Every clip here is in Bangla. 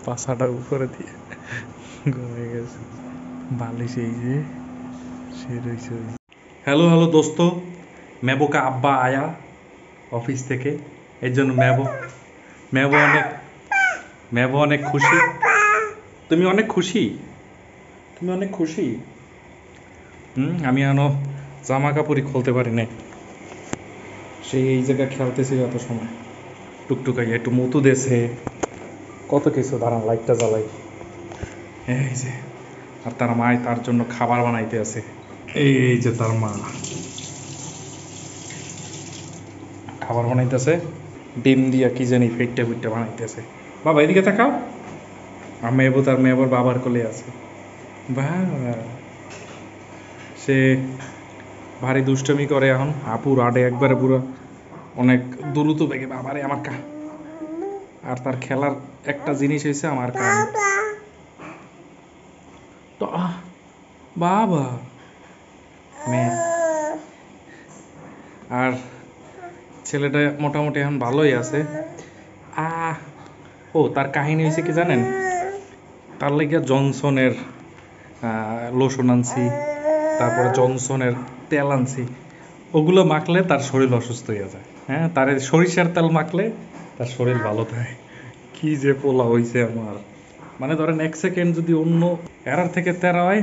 পাছাটা উপরে দিয়ে ঘুমিয়ে গেছে বালিশ এই যে সে রয়েছে। হ্যালো হ্যালো দোস্ত, মেবো কা আব্বা আয়া অফিস থেকে, এর জন্য মেবো অনেক খুশি। তুমি অনেক খুশি? তুমি অনেক খুশি? আমি এখনো জামা কাপড়ই খুলতে পারি নাই। সেই এই জায়গায় খেলতেছি এত সময়, টুকটুকাই একটু মতু দেশে কত কিছু। দাঁড়ান লাইটটা জ্বালাই। এই যে, আর তার মায় তার জন্য খাবার বানাইতে আছে। এই যে তার মা খাবার বানাইতেছে, ডিম দিয়া কি জানি ফেটটা ফিটটা বানাইতেছে। বাবা এদিকে তাকাও। আর মেয়েবো তার মেয়েবর বাবার কোলে আছে। বাবা সে ভারী দুষ্টমি করে এখন, আপুর আডে একবারে পুরো অনেক দ্রুত বেগে বাবারে আমার কা। আর তার খেলার একটা জিনিস হয়েছে আমার কান। তো বাবা মেয়ে আর ছেলেটা মোটামুটি এখন ভালোই আছে। ও তার কাহিনী হয়েছে কি জানেন? তার লাগিয়া জনসনের লোশন আনছি, তারপরে জনসনের তেল আনছি। ওগুলো মাখলে তার শরীর অসুস্থ হয়ে যায়। হ্যাঁ, তার সরিষার তেল মাখলে তার শরীর ভালো থাকে। কি যে পোলা হয়েছে আমার! মানে ধরেন এক সেকেন্ড যদি অন্য এরার থেকে তেরা হয়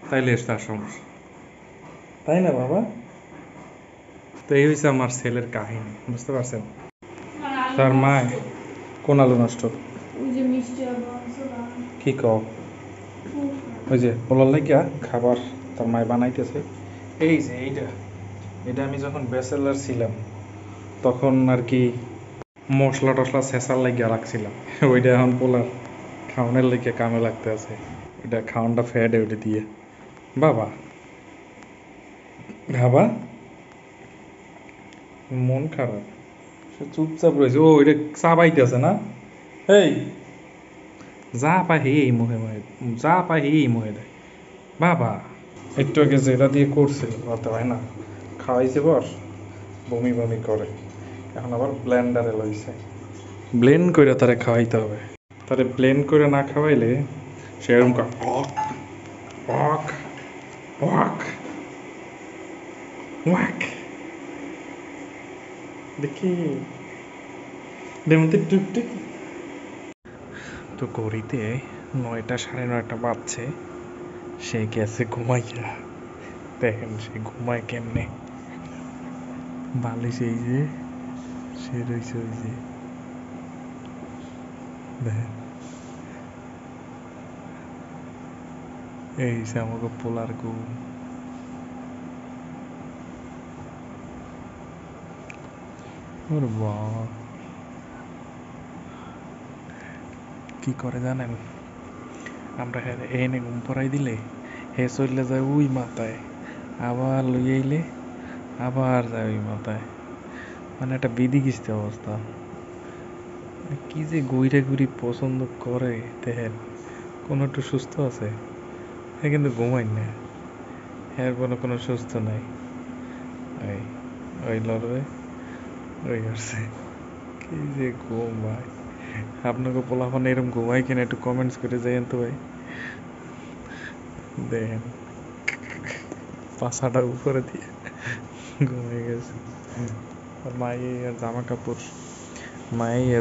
তাইলে তার সমস্যা, তাই না বাবা? তো এই হয়েছে আমার ছেলের কাহিনী, বুঝতে পারছেন? তার মা কোন আলু নষ্ট? কি কও? ওই যে পোলার লাগিয়া খাবার তার মায় বানাইতেছে। এই যে এটা আমি যখন ব্যাচেলার ছিলাম তখন আর কি মশলা টশলা ছেঁচার লাগিয়া রাখছিলাম। ওইটা এখন পোলার খাওয়ানোর লেগে কামে লাগতে আছে। এটা খাওয়ানটা ফ্যাড ওইটা দিয়ে। বাবা বাবা মন খারাপ, সে চুপচাপ রয়েছে। ও এটা চাবাইতেছে না? এই যা পায় এই মুহে মুহে, যা পায় এই মুহে দেয়। বাবা একটু আগে যেটা দিয়ে করছিল বলতে হয় না, খাওয়াইছে বর বমি বমি করে, এখন আবার ব্লেন্ডারে লইছে। ব্লেন্ড করে তারে খাওয়াইতে হবে। তারে ব্লেন্ড করে না খাওয়াইলে সেরকম অক অক অক ওয়াক দেখি দেমতে টুকটুক। তো ঘড়িতে 9টা 9:30 বাজছে, সে গেছে ঘুমাইয়া। দেখেন সে ঘুমায় কেমনে, বালিশ এই যে সে রয়েছে ওই যে দেখেন। এই যে আমাকে পোলার ঘুম। ওর বাবা কি করে জানেন? আমরা এনে ঘুম পড়াই দিলে হে চললে যায় ওই মাথায়, আবার লই আইলে আবার যায় ওই মাথায়। মানে একটা বিধিকিস্ত অবস্থা। কি যে ঘুরে ঘুরি পছন্দ করে দেখেন। কোনো একটু সুস্থ আছে? হ্যাঁ কিন্তু ঘুমাই না, হ্যাঁ কোনো সুস্থ নাই। ওই ওই লড়বে ওই করছে। কি যে ঘুম ভাই! আপনাকে পোলাপান এরকম ঘুমাই কিনা একটু কমেন্টস করে যাইয়েন তো ভাই। দেখেন পাছাটা উপরে দিয়ে ঘুমিয়ে গেছে। আর মায়ে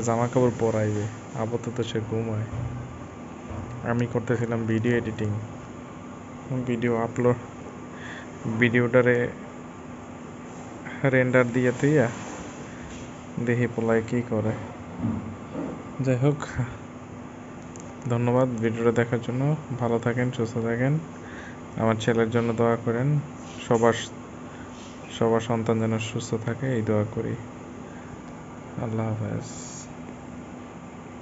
জামা কাপড় পরাইবে, আপাতত সে ঘুমায়। আমি করতেছিলাম ভিডিও এডিটিং, ভিডিওটারে রেন্ডার দিয়ে তুইয়া দেখি পোলায় কি করে। যাই হোক, ধন্যবাদ ভিডিওটা দেখার জন্য। ভালো থাকেন, সুস্থ থাকেন। আমার ছেলের জন্য দোয়া করেন। সবার সন্তান যেন সুস্থ থাকে এই দোয়া করি। আল্লাহ হাফেজ।